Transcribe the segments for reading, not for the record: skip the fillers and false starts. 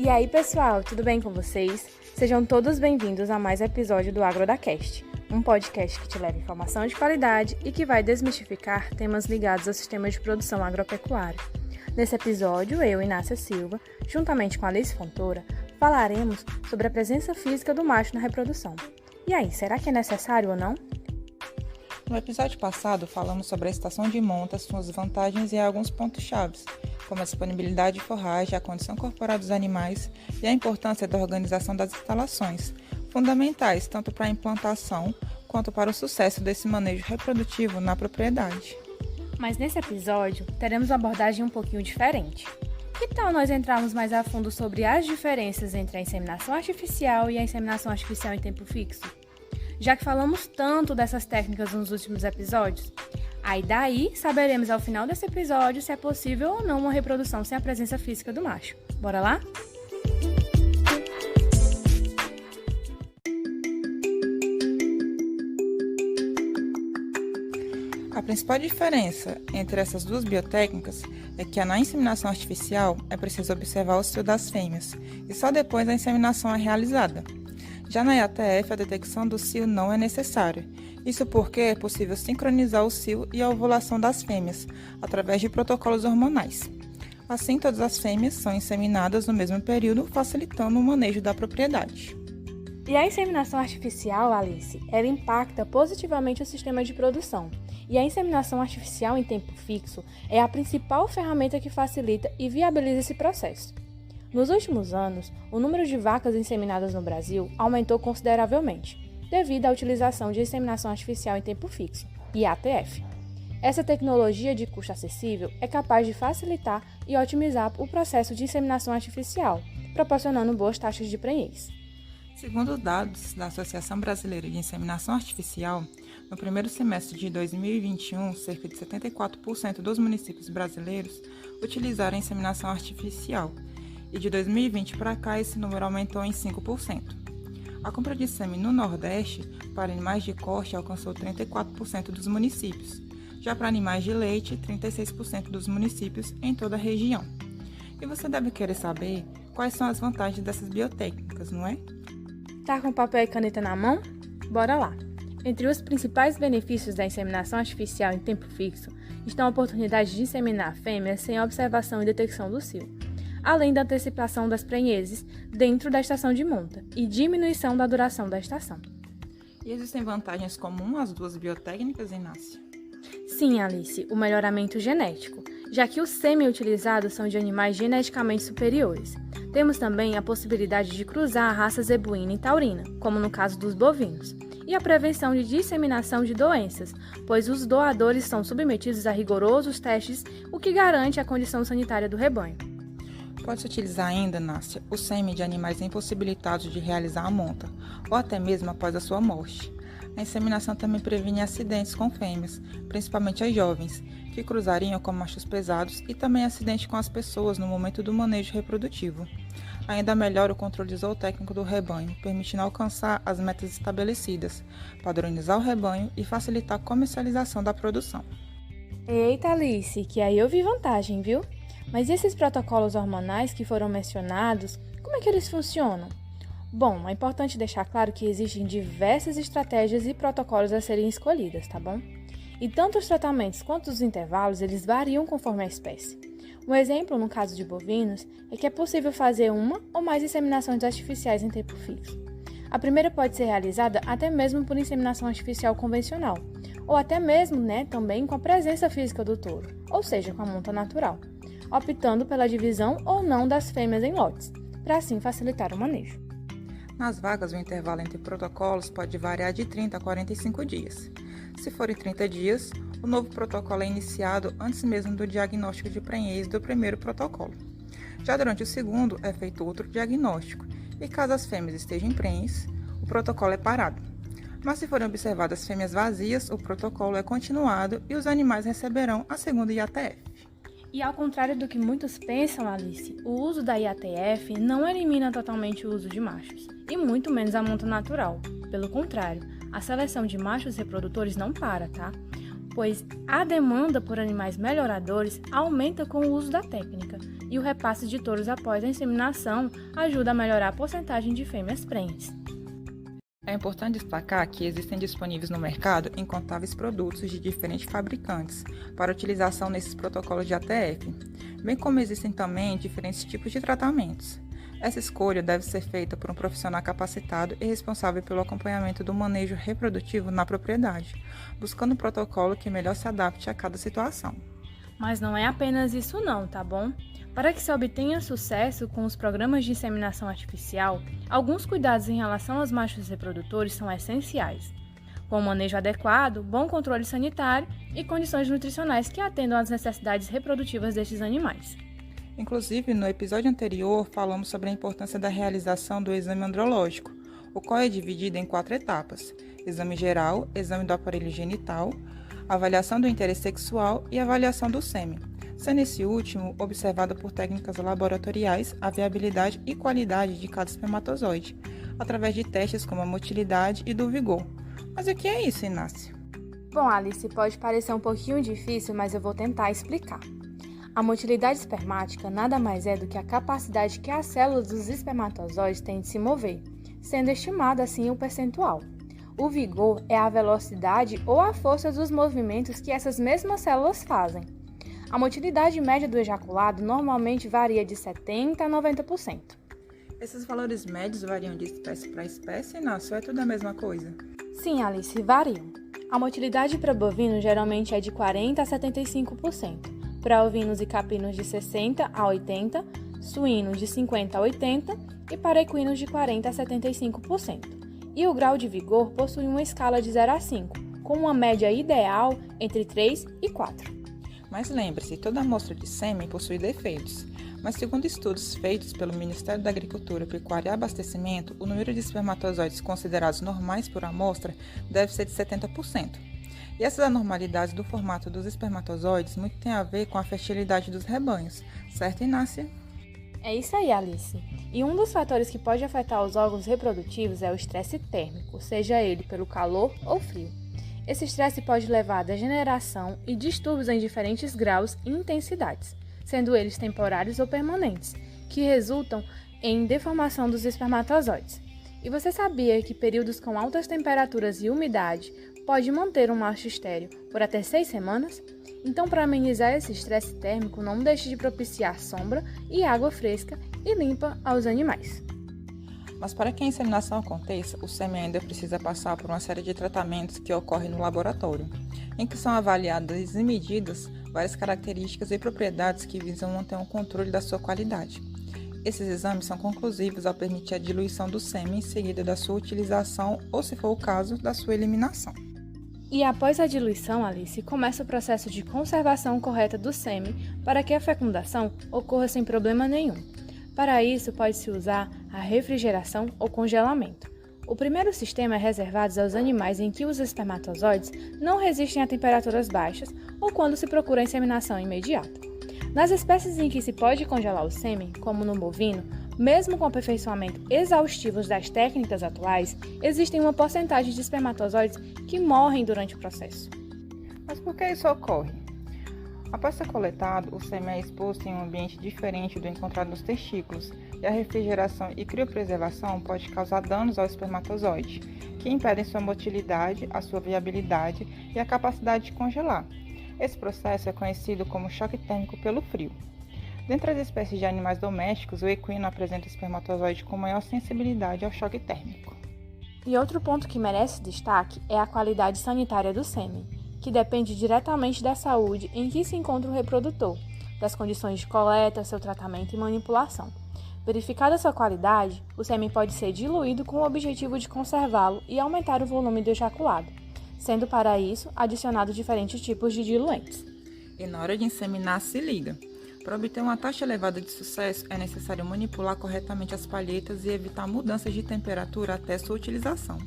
E aí, pessoal, tudo bem com vocês? Sejam todos bem-vindos a mais um episódio do AgroDaCast, um podcast que te leva informação de qualidade e que vai desmistificar temas ligados ao sistema de produção agropecuária. Nesse episódio, eu, Inácia Silva, juntamente com Alice Fontoura, falaremos sobre a presença física do macho na reprodução. E aí, será que é necessário ou não? No episódio passado, falamos sobre a estação de monta, suas vantagens e alguns pontos-chave, como a disponibilidade de forragem, a condição corporal dos animais e a importância da organização das instalações, fundamentais tanto para a implantação quanto para o sucesso desse manejo reprodutivo na propriedade. Mas nesse episódio, teremos uma abordagem um pouquinho diferente. Que tal nós entrarmos mais a fundo sobre as diferenças entre a inseminação artificial e a inseminação artificial em tempo fixo? Já que falamos tanto dessas técnicas nos últimos episódios, aí daí saberemos ao final desse episódio se é possível ou não uma reprodução sem a presença física do macho. Bora lá? A principal diferença entre essas duas biotécnicas é que na inseminação artificial é preciso observar o cio das fêmeas e só depois a inseminação é realizada. Já na IATF, a detecção do cio não é necessária. Isso porque é possível sincronizar o cio e a ovulação das fêmeas, através de protocolos hormonais. Assim, todas as fêmeas são inseminadas no mesmo período, facilitando o manejo da propriedade. E a inseminação artificial, Alice, ela impacta positivamente o sistema de produção. E a inseminação artificial em tempo fixo é a principal ferramenta que facilita e viabiliza esse processo. Nos últimos anos, o número de vacas inseminadas no Brasil aumentou consideravelmente, devido à utilização de inseminação artificial em tempo fixo, IATF. Essa tecnologia de custo acessível é capaz de facilitar e otimizar o processo de inseminação artificial, proporcionando boas taxas de prenhez. Segundo dados da Associação Brasileira de Inseminação Artificial, no primeiro semestre de 2021, cerca de 74% dos municípios brasileiros utilizaram a inseminação artificial, e de 2020 para cá esse número aumentou em 5%. A compra de sêmen no Nordeste para animais de corte alcançou 34% dos municípios, já para animais de leite, 36% dos municípios em toda a região. E você deve querer saber quais são as vantagens dessas biotécnicas, não é? Tá com papel e caneta na mão? Bora lá! Entre os principais benefícios da inseminação artificial em tempo fixo estão a oportunidade de inseminar fêmeas sem observação e detecção do cio, além da antecipação das prenhezes dentro da estação de monta e diminuição da duração da estação. E existem vantagens comuns às duas biotécnicas, Inácia? Sim, Alice, o melhoramento genético, já que os sêmen utilizados são de animais geneticamente superiores. Temos também a possibilidade de cruzar a raça zebuína e taurina, como no caso dos bovinos, e a prevenção de disseminação de doenças, pois os doadores são submetidos a rigorosos testes, o que garante a condição sanitária do rebanho. Pode-se utilizar ainda, Nácia, o sêmen de animais impossibilitados de realizar a monta, ou até mesmo após a sua morte. A inseminação também previne acidentes com fêmeas, principalmente as jovens, que cruzariam com machos pesados e também acidentes com as pessoas no momento do manejo reprodutivo. Ainda melhora o controle zootécnico do rebanho, permitindo alcançar as metas estabelecidas, padronizar o rebanho e facilitar a comercialização da produção. Eita, Alice, que aí eu vi vantagem, viu? Mas e esses protocolos hormonais que foram mencionados, como é que eles funcionam? Bom, é importante deixar claro que existem diversas estratégias e protocolos a serem escolhidas, tá bom? E tanto os tratamentos quanto os intervalos, eles variam conforme a espécie. Um exemplo, no caso de bovinos, é que é possível fazer uma ou mais inseminações artificiais em tempo fixo. A primeira pode ser realizada até mesmo por inseminação artificial convencional, ou até mesmo, também com a presença física do touro, ou seja, com a monta natural, optando pela divisão ou não das fêmeas em lotes, para assim facilitar o manejo. Nas vagas, o intervalo entre protocolos pode variar de 30 a 45 dias. Se forem 30 dias, o novo protocolo é iniciado antes mesmo do diagnóstico de prenhez do primeiro protocolo. Já durante o segundo, é feito outro diagnóstico, e caso as fêmeas estejam em prenhez, o protocolo é parado. Mas se forem observadas fêmeas vazias, o protocolo é continuado e os animais receberão a segunda IATF. E ao contrário do que muitos pensam, Alice, o uso da IATF não elimina totalmente o uso de machos, e muito menos a monta natural. Pelo contrário, a seleção de machos reprodutores não para, tá? pois a demanda por animais melhoradores aumenta com o uso da técnica e o repasse de touros após a inseminação ajuda a melhorar a porcentagem de fêmeas prenhes. É importante destacar que existem disponíveis no mercado incontáveis produtos de diferentes fabricantes para utilização nesses protocolos de ATF, bem como existem também diferentes tipos de tratamentos. Essa escolha deve ser feita por um profissional capacitado e responsável pelo acompanhamento do manejo reprodutivo na propriedade, buscando um protocolo que melhor se adapte a cada situação. Mas não é apenas isso não, tá bom? Para que se obtenha sucesso com os programas de inseminação artificial, alguns cuidados em relação aos machos reprodutores são essenciais, como manejo adequado, bom controle sanitário e condições nutricionais que atendam às necessidades reprodutivas destes animais. Inclusive, no episódio anterior, falamos sobre a importância da realização do exame andrológico, o qual é dividido em 4 etapas: exame geral, exame do aparelho genital, avaliação do interesse sexual e avaliação do sêmen, sendo esse último observado por técnicas laboratoriais a viabilidade e qualidade de cada espermatozoide, através de testes como a motilidade e do vigor. Mas o que é isso, Inácio? Bom, Alice, pode parecer um pouquinho difícil, mas eu vou tentar explicar. A motilidade espermática nada mais é do que a capacidade que as células dos espermatozoides têm de se mover, sendo estimado assim o percentual. O vigor é a velocidade ou a força dos movimentos que essas mesmas células fazem. A motilidade média do ejaculado normalmente varia de 70% a 90%. Esses valores médios variam de espécie para espécie, Inácio? É tudo a mesma coisa? Sim, Alice, variam. A motilidade para bovinos geralmente é de 40% a 75%. Para ovinos e caprinos de 60% a 80%, suínos de 50% a 80% e para equinos de 40% a 75%. E o grau de vigor possui uma escala de 0 a 5, com uma média ideal entre 3 e 4. Mas lembre-se, toda amostra de sêmen possui defeitos. Mas segundo estudos feitos pelo Ministério da Agricultura, Pecuária e Abastecimento, o número de espermatozoides considerados normais por amostra deve ser de 70%. E essas anormalidades do formato dos espermatozoides muito tem a ver com a fertilidade dos rebanhos, certo, Inácia? É isso aí, Alice. E um dos fatores que pode afetar os órgãos reprodutivos é o estresse térmico, seja ele pelo calor ou frio. Esse estresse pode levar à degeneração e distúrbios em diferentes graus e intensidades, sendo eles temporários ou permanentes, que resultam em deformação dos espermatozoides. E você sabia que períodos com altas temperaturas e umidade pode manter um macho estéril por até 6 semanas? Então, para amenizar esse estresse térmico, não deixe de propiciar sombra e água fresca e limpa aos animais. Mas para que a inseminação aconteça, o sêmen ainda precisa passar por uma série de tratamentos que ocorrem no laboratório, em que são avaliadas e medidas várias características e propriedades que visam manter um controle da sua qualidade. Esses exames são conclusivos ao permitir a diluição do sêmen em seguida da sua utilização ou, se for o caso, da sua eliminação. E após a diluição, Alice, começa o processo de conservação correta do sêmen para que a fecundação ocorra sem problema nenhum. Para isso, pode-se usar a refrigeração ou congelamento. O primeiro sistema é reservado aos animais em que os espermatozoides não resistem a temperaturas baixas ou quando se procura a inseminação imediata. Nas espécies em que se pode congelar o sêmen, como no bovino, mesmo com o aperfeiçoamento exaustivo das técnicas atuais, existe uma porcentagem de espermatozoides que morrem durante o processo. Mas por que isso ocorre? Após ser coletado, o sêmen é exposto em um ambiente diferente do encontrado nos testículos, e a refrigeração e criopreservação pode causar danos ao espermatozoide, que impedem sua motilidade, a sua viabilidade e a capacidade de congelar. Esse processo é conhecido como choque térmico pelo frio. Dentre as espécies de animais domésticos, o equino apresenta o espermatozoide com maior sensibilidade ao choque térmico. E outro ponto que merece destaque é a qualidade sanitária do sêmen, que depende diretamente da saúde em que se encontra o reprodutor, das condições de coleta, seu tratamento e manipulação. Verificada sua qualidade, o sêmen pode ser diluído com o objetivo de conservá-lo e aumentar o volume do ejaculado, sendo para isso adicionados diferentes tipos de diluentes. E na hora de inseminar, se liga! Para obter uma taxa elevada de sucesso, é necessário manipular corretamente as palhetas e evitar mudanças de temperatura até sua utilização.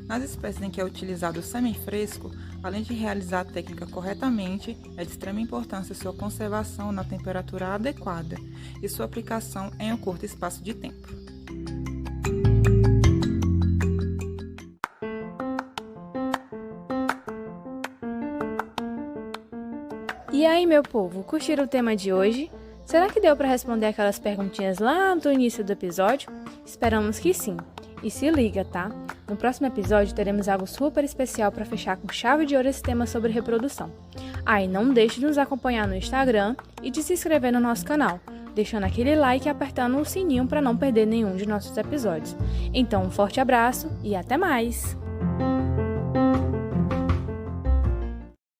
Nas espécies em que é utilizado o sêmen fresco, além de realizar a técnica corretamente, é de extrema importância sua conservação na temperatura adequada e sua aplicação em um curto espaço de tempo. meu povo, curtiram o tema de hoje? Será que deu para responder aquelas perguntinhas lá do início do episódio? Esperamos que sim. E se liga, tá? No próximo episódio teremos algo super especial para fechar com chave de ouro esse tema sobre reprodução. E não deixe de nos acompanhar no Instagram e de se inscrever no nosso canal, deixando aquele like e apertando o sininho para não perder nenhum de nossos episódios. Então, um forte abraço e até mais!